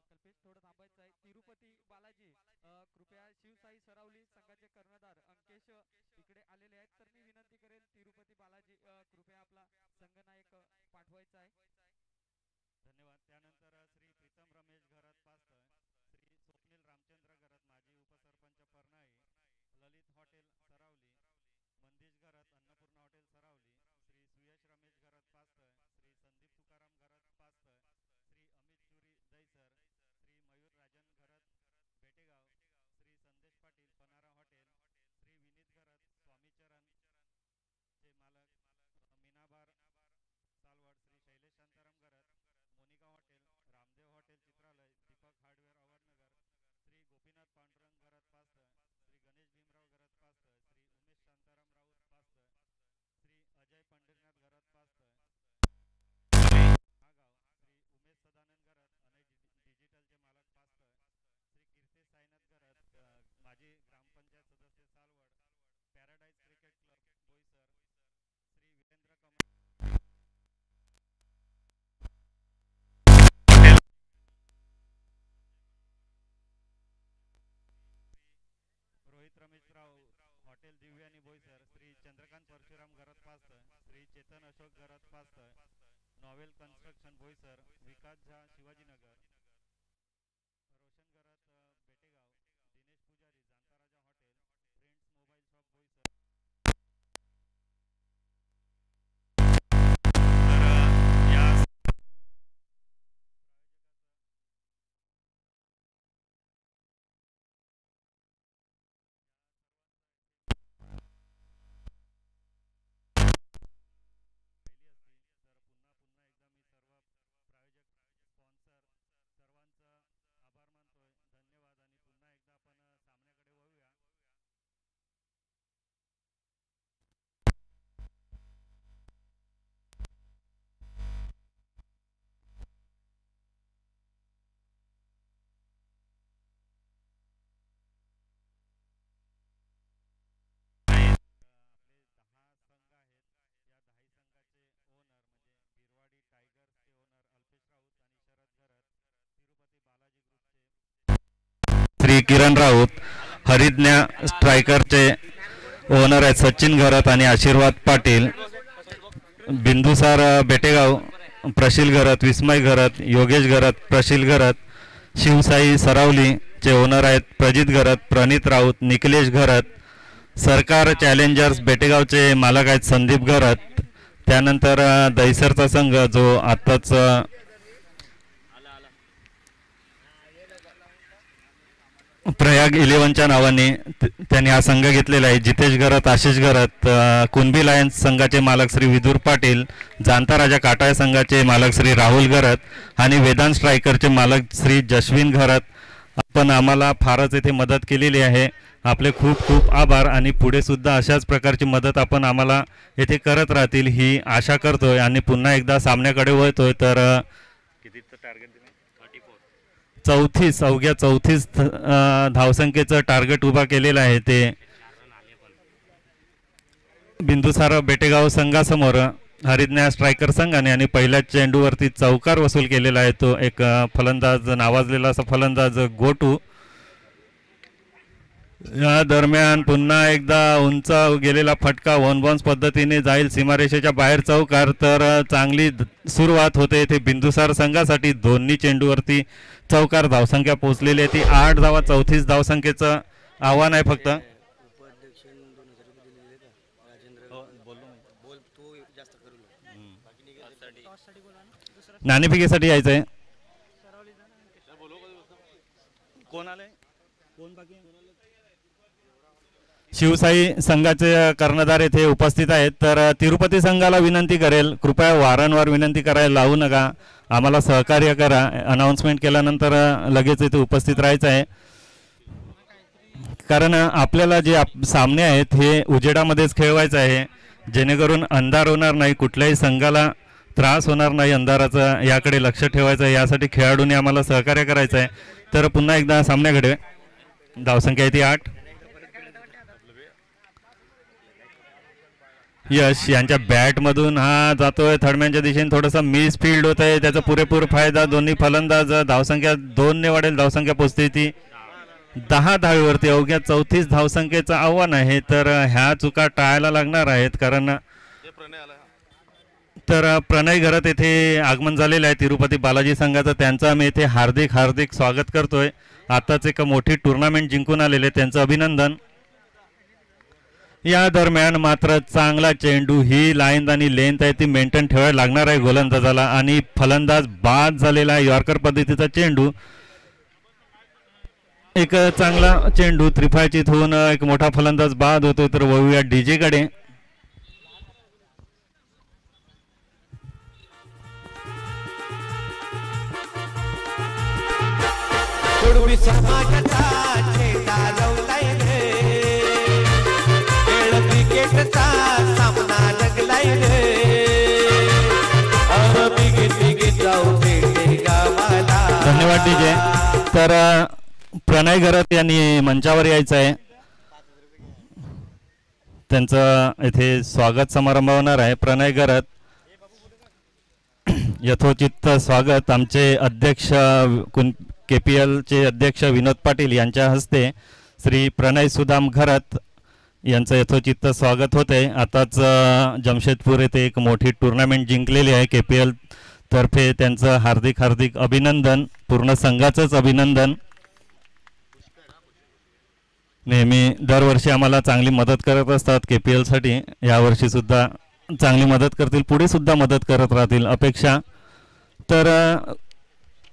कल्पेश थोडं थांबायचं आहे. तिरुपती बालाजी कृपया शिवसाई सरावली संघाचे कर्णधार अंकेश इकडे आलेले आहेत, तर मी विनंती करेल तिरुपती बालाजी कृपया आपला संघनायक पाठवायचा आहे. धन्यवाद. त्यानंतर श्री प्रीतम रमेश घरत पास्त, श्री स्वप्नील रामचंद्र घरत माजी उपसरपंच परनाळी, ललित हॉटेल सरावली, मंदिश घरत अन्नपूर्णा हॉटेल सरावली, श्री सुयश रमेश घरत पास्त, श्री संदीप तुकाराम घरत पास्त, श्री अमित चुरी दैसर, श्री मयूर राजन घरत बेटेगाव, श्री संदेश पाटील पनारा हॉटेल, श्री विनीत घरत स्वामीचरण चे मालक मीनाबार सालवड, श्री शैलेश शांताराम घरत Monika hotel, Ramdev hotel चित्रालय, Deepak hardware अवडनगर, Shri Gopinath Pandurang Gharat पास्त, श्री गणेश भीमराव घरत पास्त, श्री उमेश शांताराम राऊत पास्त, श्री अजय पंढरीनाथ घरत पास्त महागाव, श्री उमेश सदानंद घरत अनय डिजिटलचे मालक पास्त, श्री कीर्ती साईनाथ घरत माजी ग्रामपंचायत सदस्य Salwad, paradise cricket club Boisar, Shri Virendra Kamal Rohit Rameshrao hotel Divyani Boisar, Shri Chandrakant Parshuram Gharat पास्त, श्री चेतन अशोक घरत पास्त, novel construction Boisar, Vikas Jha Shivajinagar, Roshan Gharat Betegaon, Dinesh Pujari Jantaraja hotel, friends mobile shop Boisar. तर या राहिली असती तर पुन्हा एकदा मी सर्व प्रायोजक स्पॉन्सर सर्वांचा आभार मानतोय. धन्यवाद. आणि पुन्हा एकदा आपण सामन्याकडे वळूया. आपले 10 संघ आहेत. या 10 संघाचे ओनर म्हणजे बिरवाडी टायगर्सचे ओनर अल्पेश राऊत आणि शरद घरत, तिरुपती बालाजी ग्रुपचे श्री किरण राऊत, हरिज्ञा स्ट्रायकरचे ओनर आहेत सचिन घरत आणि आशीर्वाद पाटील, बिंदुसार बेटेगाव प्रशील घरत, विस्मय घरत, योगेश घरत, प्रशील घरत, शिवसाई सरावलीचे ओनर आहेत प्रजित घरत, प्रणित राऊत, निखिलेश घरत, सरकार चॅलेंजर्स बेटेगावचे मालक आहेत संदीप घरत. त्यानंतर दैसरचा संघ जो आत्ताच प्रयाग 11च्या नावाने त्यांनी हा संघ घेतलेला आहे, जितेश घरत, आशिष घरत, कुणबी लायन्स संघाचे मालक श्री विदुर पाटील, जाणता राजा काटाळ संघाचे मालक श्री राहुल घरत आणि वेदांत स्ट्रायकरचे मालक श्री जश्विन घरत. आपण आम्हाला फारच येथे मदत केलेली आहे. आपले खूप खूप आभार. आणि पुढे सुद्धा अशाच प्रकारची मदत आपण आम्हाला येथे करत राहतील ही आशा करतोय. आणि पुन्हा एकदा सामन्याकडे वळतोय. तर कितीचं टार्गेट अवघ्या 34 धावसंख्येचं टार्गेट उभा केलेलं आहे ते बिंदुसार बेटेगाव संघासमोर हरिज्ञा स्ट्रायकर संघाने. आणि पहिल्या चेंडूवरती चौकार वसूल केलेला आहे तो एक फलंदाज नावाजलेला असा फलंदाज गोटू. या दरम्यान पुन्हा एकदा उंच गेलेला फटका वन बाउन्स पद्धतीने जाईल सीमारेषेच्या बाहेर चौकार. तर चांगली सुरुवात होते इथे बिंदुसार संघासाठी. दोन्ही चेंडूवरती चौकार. धावसंख्या पोहोचलेली आहे ती 8 धावा. 34 धावसंख्येचं आव्हान आहे फक्त. नाणेफेकीसाठी यायचं आहे. कोण आले कोण बाकी शिवसाई संघाचे कर्णधार येथे उपस्थित आहेत. तर तिरुपती संघाला विनंती करेल कृपया वारंवार विनंती करायला लावू नका. आम्हाला सहकार्य करा. अनाऊन्समेंट केल्यानंतर लगेच इथे उपस्थित राहायचं आहे. कारण आपल्याला जे सामने आहेत हे उजेडामध्येच खेळवायचं आहे जेणेकरून अंधार होणार नाही. कुठल्याही संघाला त्रास होणार नाही अंधाराचा. याकडे लक्ष ठेवायचं आहे. यासाठी खेळाडूंनी आम्हाला सहकार्य करायचं आहे. तर पुन्हा एकदा सामन्याकडे. धावसंख्या आहे ती 8. यश यांच्या बॅटमधून हा जातोय थर्डमॅनच्या दिशेने. थोडंसं मिस फील्ड होत आहे. त्याचा पुरेपूर फायदा दोन्ही फलंदाज. धावसंख्या 2 ने वाढेल. धावसंख्या पोचते ती 10 धावेवरती अवघ्या 34 धावसंख्येचं आव्हान आहे. तर ह्या चुका टाळायला लागणार आहेत कारण तर प्रणय घरात येथे आगमन झालेलं आहे तिरुपती बालाजी संघाचं. त्यांचं आम्ही येथे हार्दिक हार्दिक स्वागत करतोय. आताच एक मोठी टुर्नामेंट जिंकून आलेले त्यांचं अभिनंदन. या दरम्यान मात्र चांगला चेंडू, ही लाईन आणि लेंथ आहे ती मेंटेन ठेवायला लागणार आहे गोलंदाजाला आणि फलंदाज बाद झालेला आहे. यॉर्कर पद्धतीचा चेंडू, एक चांगला चेंडू त्रिफळाचीत होऊन एक मोठा फलंदाज बाद होतो. तर वळूया डीजे कडे. कुणबी समाजाचा झेंडा लवलाय रे, खेळ क्रिकेटचा सामना रंगलाय रे, बिगीत जाऊ भेटे गावाला. धन्यवाद डीजे. तर प्रणय घरत यांनी मंचावर यायचं आहे. त्यांचं इथे स्वागत समारंभ होणार आहे. प्रणय घरत यथोचित स्वागत आमचे अध्यक्ष KPL चे अध्यक्ष विनोद पाटील यांच्या हस्ते श्री प्रणय सुदाम घरत यांचं यथोचित स्वागत होते. आताच जमशेदपूर येथे एक मोठी टुर्नामेंट जिंकलेली आहे KPL तर्फे. त्यांचं हार्दिक हार्दिक अभिनंदन, पूर्ण संघाचंच अभिनंदन. नेहमी दरवर्षी आम्हाला चांगली मदत करत असतात KPL साठी. यावर्षी सुद्धा चांगली मदत करतील, पुढे सुद्धा मदत करत राहतील अपेक्षा. तर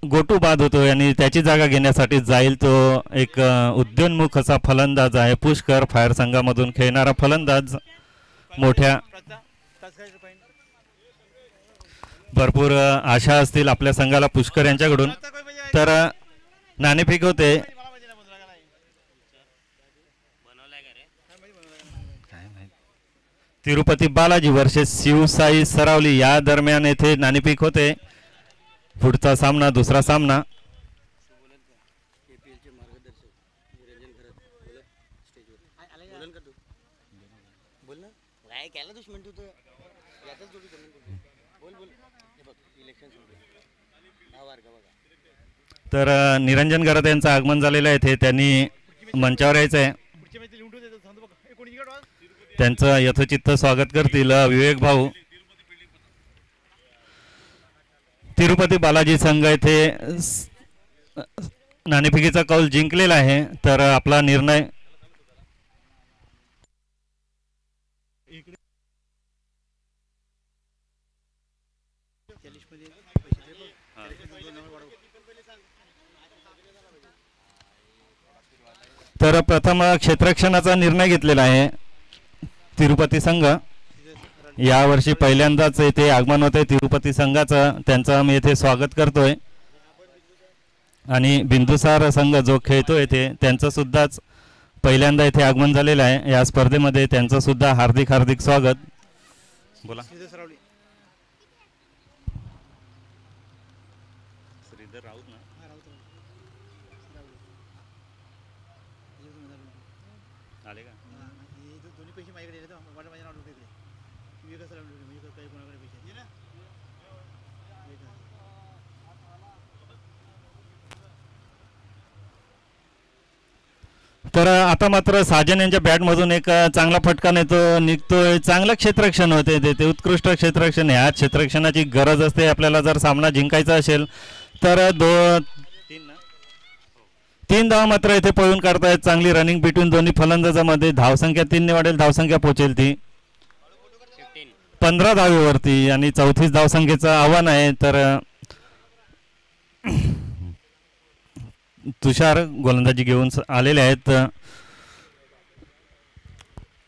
गोटू बाद होतोय आणि त्याची जागा घेण्यासाठी जाईल तो एक उद्योन्मुख असा फलंदाज आहे. पुष्कर फायर संघामधून खेळणारा फलंदाज. मोठ्या भरपूर आशा असतील आपल्या संघाला पुष्कर यांच्याकडून. तर नाणेफेक होते. तिरुपती बालाजी वर्सेस शिवसाई सरावली या दरम्यान येथे नाणेफेक होते. पुढचा सामना, दुसरा सामना. तर निरंजन घरात यांचं आगमन झालेलं आहे. ते त्यांनी मंचावर यायचं आहे. त्यांचं यथोचित स्वागत करतील विवेक भाऊ. तिरुपती बालाजी संघ येथे नाणेफेकीचा कौल जिंकलेला आहे. तर आपला निर्णय तर प्रथम क्षेत्ररक्षणाचा निर्णय घेतलेला आहे तिरुपती संघ. यावर्षी पहिल्यांदाच येथे आगमन होते तिरुपती संघाचं. त्यांचं आम्ही येथे स्वागत करतोय. आणि बिंदुसार संघ जो खेळतोय येथे त्यांचं सुद्धाच पहिल्यांदा येथे आगमन झालेलं आहे या स्पर्धेमध्ये. त्यांचं सुद्धा हार्दिक हार्दिक स्वागत. बोला. श्रीधर राऊत ना आले का? दोन्ही पैसे माझ्याकडे माझ्या नाव तर आता मात्र साजन यांच्या बॅटमधून एक चांगला फटका निघतोय. चांगलं क्षेत्ररक्षण होते ते उत्कृष्ट क्षेत्ररक्षण. ह्या क्षेत्ररक्षणाची गरज असते आपल्याला जर सामना जिंकायचा असेल तर. 3 धावा मात्र इथे पळून काढतायत. चांगली रनिंग बिटवीन दोन्ही फलंदाजामध्ये. धावसंख्या 3 ने वाढेल. धावसंख्या पोहोचेल ती 15 धावेवरती आणि 34 धावसंख्येचं आव्हान आहे. तर तुषार गोलंदाजी घेऊन आलेले आहेत.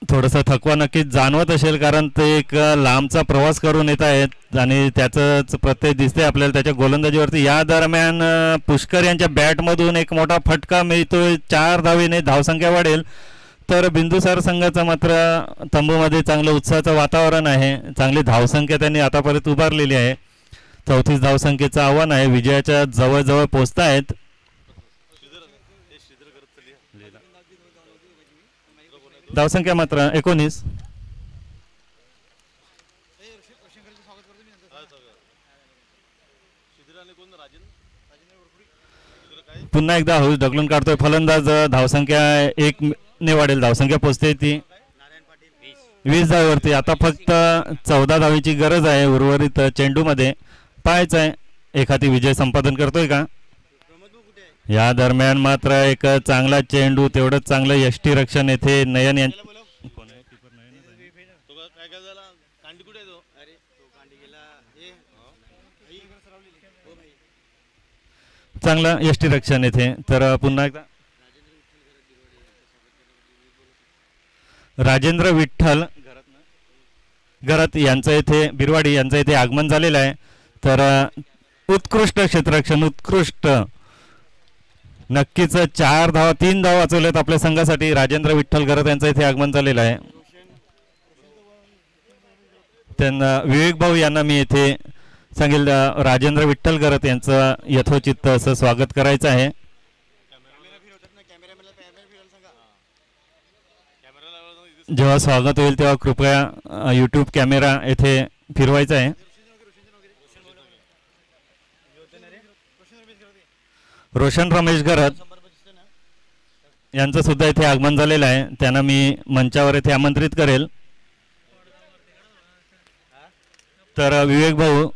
थोडंसं थकवा नक्कीच जाणवत असेल कारण ते एक लांबचा प्रवास करून येत आहेत आणि त्याचंच प्रत्यय दिसते आपल्याला त्याच्या गोलंदाजीवरती. या दरम्यान पुष्कर यांच्या बॅटमधून एक मोठा फटका मिळतोय. 4 धावेने धावसंख्या वाढेल. तर बिंदुसार संघाचं मात्र तंबूमध्ये चांगलं उत्साहाचं वातावरण आहे. चांगली धावसंख्या त्यांनी आतापर्यंत उभारलेली आहे. 34 धावसंख्येचं आव्हान आहे. विजयाच्या जवळजवळ पोहोचत आहेत. धावसंख्या मात्र 19. पुन्हा एकदा हाऊस ढकलून काढतोय फलंदाज. धावसंख्या 1 ने वाढेल. धावसंख्या पोचते ती 20 धावेवरती. आता फक्त 14 धावेची गरज आहे उर्वरित चेंडूमध्ये. पाहायचं आहे एखादी विजय संपादन करतोय का. या दरम्यान मात्र एक चांगला चेंडू, तेवढंच चांगलं यष्टी रक्षण येथे नयन यांच्या चांगलं यष्टी रक्षण येथे. तर पुन्हा एकदा राजेंद्र विठ्ठल घरात यांचं इथे बिरवाडी यांचं इथे आगमन झालेलं आहे. तर उत्कृष्ट क्षेत्ररक्षण, उत्कृष्ट, नक्कीच 4 धावा 3 धावा वाचवल्यात आपल्या संघासाठी. राजेंद्र विठ्ठल घरात यांचं इथे आगमन झालेलं आहे. त्यांना विवेक भाऊ यांना मी येथे सांगेल राजेंद्र विठ्ठल घरात यांचं यथोचित असं स्वागत करायचं आहे. जेव्हा स्वागत होईल तेव्हा कृपया यूट्यूब कॅमेरा येथे फिरवायचा आहे. रोशन रमेश घरात यांचं सुद्धा इथे आगमन झालेलं आहे. त्यांना मी मंचावर येथे आमंत्रित करेल. तर विवेक भाऊ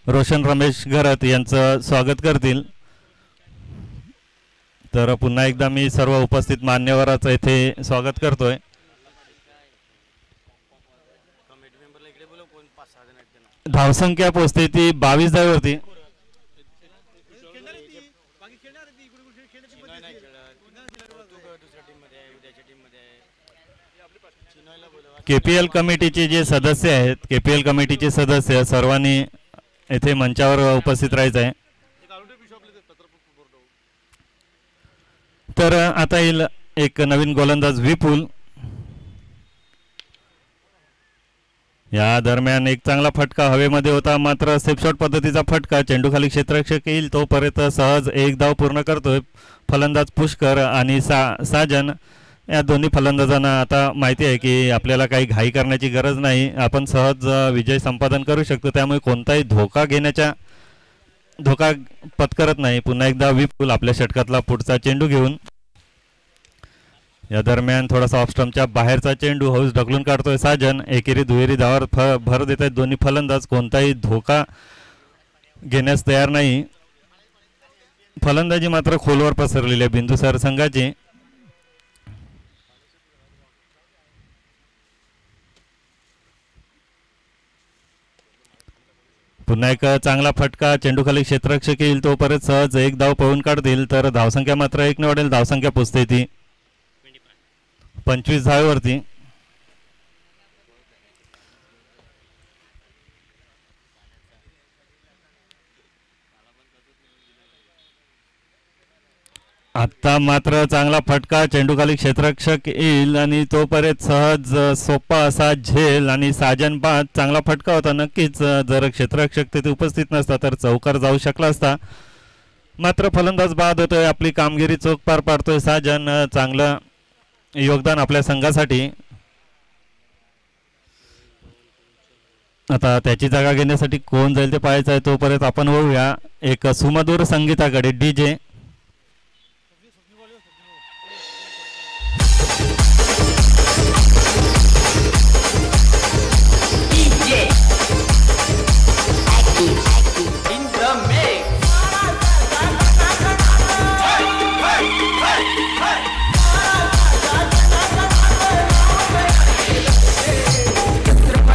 रोशन रमेश घरात यांचं स्वागत करतील. तर पुन्हा एकदा मी सर्व उपस्थित मान्यवराचं इथे स्वागत करतोय. धावसंख्या पोचते ती 22 धावेवरती. केपीएल कमिटीचे जे सदस्य आहेत, केपीएल कमिटीचे सदस्य सर्वांनी येथे मंचावर उपस्थित राहायचं आहे. तर आता येईल एक नवीन गोलंदाज विपुल. या दरम्यान एक चांगला फटका हवेमध्ये होता, मात्र सेफशॉट पद्धतीचा फटका. चेंडू खाली क्षेत्ररक्षक येईल तोपर्यंत सहज 1 धाव पूर्ण करतोय फलंदाज पुष्कर आणि साजन. या दोन्ही फलंदाजांना आता माहिती आहे की आपल्याला काही घाई करण्याची गरज नाही, आपण सहज विजय संपादन करू शकतो. त्यामुळे कोणताही धोका पत्करत नाही. पुन्हा एकदा विपुल आपल्या षटकातला पुढचा चेंडू घेऊन. या दरम्यान थोडासा ऑफस्टम्पच्या बाहेरचा चेंडू हाऊस ढकलून काढतोय साजन. एकेरी दुहेरी धावावर भर देत आहेत दोन्ही फलंदाज. कोणताही धोका घेण्यास तयार नाही. फलंदाजी मात्र खोलवर पसरलेली आहे बिंदुसार संघाची. पुन्हा एक चांगला फटका. चेंडू खाली क्षेत्ररक्षक येईल तोपर्यंत सहज 1 धाव पळून काढतील. तर धावसंख्या मात्र 1 ने वाढेल. धावसंख्या पोचते ती 25 धावेवरती. आता मात्र चांगला फटका. चेंडू खाली क्षेत्ररक्षक येईल आणि तोपर्यंत सहज सोपा असा झेल आणि साजन बाद. चांगला फटका होता नक्कीच. जर क्षेत्ररक्षक तिथे उपस्थित नसता तर चौकार जाऊ शकला असता, मात्र फलंदाज बाद होतोय. आपली कामगिरी चोख पार पाडतोय साजन. चांगलं योगदान आपल्या संघासाठी. आता त्याची जागा घेण्यासाठी कोण जाईल ते पाहायचं आहे. तोपर्यंत आपण वळूया एक सुमधुर संगीताकडे. डीजे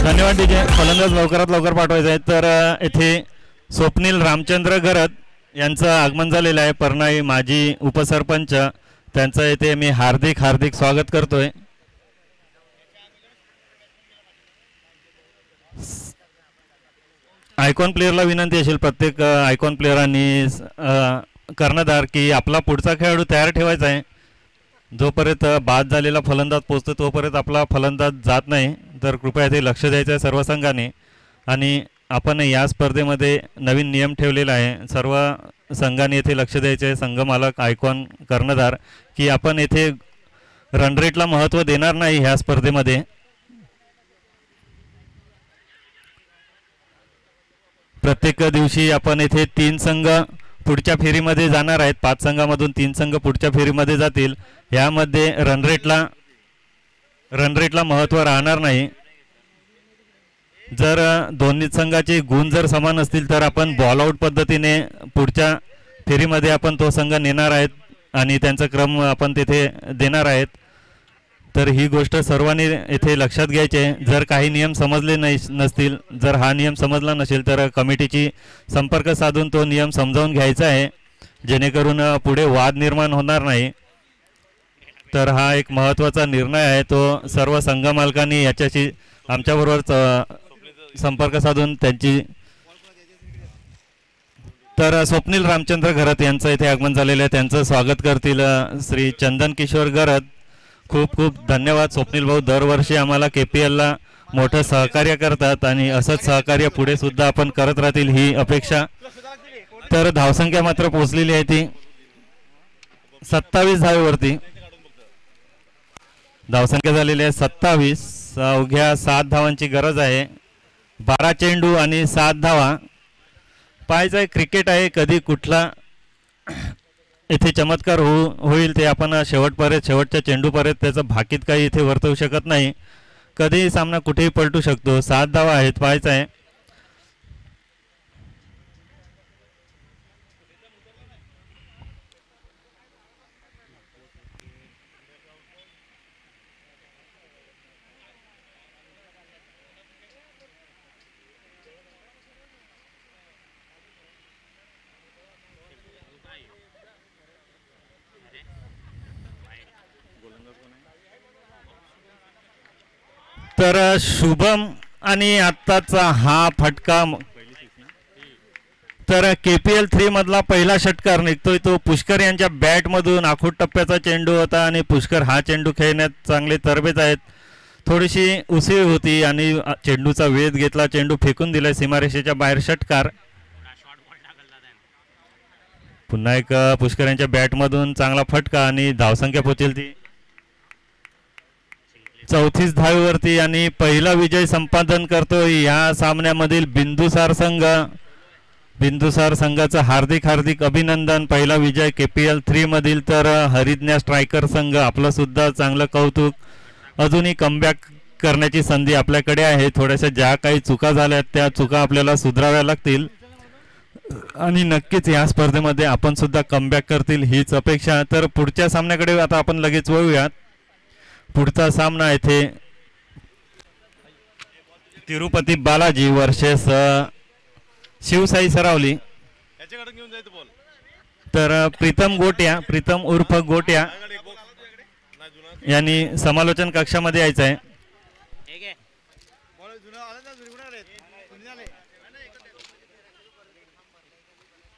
धन्यवाद डीजे. फलंदाज लवकरात लवकर पाठवायचा आहे. तर येथे स्वप्नील रामचंद्र घरत यांचं आगमन झालेलं आहे. परनाई माजी उपसरपंच, त्यांचं येथे मी हार्दिक स्वागत करतोय. आयकॉन प्लेअरला विनंती असेल, प्रत्येक आयकॉन प्लेअरांनी कर्णधार की आपला पुढचा खेळाडू तयार ठेवायचा आहे. जोपर्यंत बाद झालेला फलंदाज पोचतो तोपर्यंत आपला फलंदाज जात नाही. तर कृपया ते लक्ष द्यायचं आहे सर्व संघाने. आणि आपण या स्पर्धेमध्ये नवीन नियम ठेवलेला आहे. सर्व संघाने येथे लक्ष द्यायचे आहे, संघ मालक, आयकॉन, कर्णधार, की आपण येथे रन रेटला महत्त्व देणार नाही ह्या स्पर्धेमध्ये. प्रत्येक दिवशी आपण येथे 3 संघ पुढच्या फेरीमध्ये जाणार आहेत. 5 संघामधून 3 संघ पुढच्या फेरीमध्ये जातील. यामध्ये रनरेटला महत्त्व राहणार नाही. जर दोन्ही संघाचे गुण जर समान असतील तर आपण बॉल आउट पद्धतीने पुढच्या फेरीमध्ये आपण तो संघ नेणार आहेत आणि त्यांचा क्रम आपण तिथे देणार आहेत. तर ही गोष्ट सर्वांनी येथे लक्षात घ्यायची आहे. जर काही नियम समजले नसतील, जर हा नियम समजला नसेल तर कमिटीची संपर्क साधून तो नियम समजावून घ्यायचा आहे, जेणेकरून पुढे वाद निर्माण होणार नाही. तर हा एक महत्त्वाचा निर्णय आहे, तो सर्व संघ मालकांनी याच्याशी आमच्याबरोबर संपर्क साधून त्यांची. तर स्वप्नील रामचंद्र घरत यांचं इथे आगमन झालेलं आहे. त्यांचं स्वागत करतील श्री चंदन किशोर घरत. खूप खूप धन्यवाद स्वप्नील भाऊ. दरवर्षी आम्हाला KPLला मोठं सहकार्य करतात आणि असंच सहकार्य पुढे सुद्धा आपण करत राहतील ही अपेक्षा. तर धावसंख्या मात्र पोहोचलेली आहे ती 27 धावेवरती. धावसंख्या झालेली आहे 27. अवघ्या 7 धावांची गरज आहे. 12 चेंडू आणि 7 धावा. पाहायचं आहे क्रिकेट आहे, कधी कुठला इथे चमत्कार होईल ते आपण शेवटच्या चेंडूपर्यंत त्याचं भाकीत काही इथे वर्तवू शकत नाही. कधीही सामना कुठेही पलटू शकतो. 7 धावा आहेत. पाहायचं आहे तर शुभम आणि आत्ताचा हा फटका. तर KPL 3 मधला पहिला षटकार निघतोय तो पुष्कर यांच्या बॅटमधून. आखूड टप्प्याचा चेंडू होता आणि पुष्कर हा चेंडू खेळण्यात चांगले तरबेज आहेत. थोडीशी उसळी होती आणि चेंडूचा वेध घेतला, चेंडू फेकून दिलाय सीमारेषेच्या बाहेर. षटकार. पुन्हा एक पुष्कर यांच्या बॅटमधून चांगला फटका आणि धावसंख्या पोहोचेल ती 34 धावेवरती आणि पहिला विजय संपादन करतोय या सामन्यामधील बिंदुसार संघ. बिंदुसार संघाचं हार्दिक अभिनंदन. पहिला विजय KPL 3 मधील. तर हरिज्ञा स्ट्रायकर संघ आपलं सुद्धा चांगलं कौतुक. अजूनही कमबॅक करण्याची संधी आपल्याकडे आहे. थोड्याशा ज्या काही चुका झाल्या त्या चुका आपल्याला सुधाराव्या लागतील आणि नक्कीच या स्पर्धेमध्ये आपण सुद्धा कमबॅक करतील हीच अपेक्षा. तर पुढच्या सामन्याकडे आता आपण लगेच वळूयात. पुढचा सामना येथे तिरुपती बालाजी वर्सेस शिवसाई सरावली. तर प्रीतम उर्फ गोट्या यांनी समालोचन कक्षामध्ये यायचं आहे.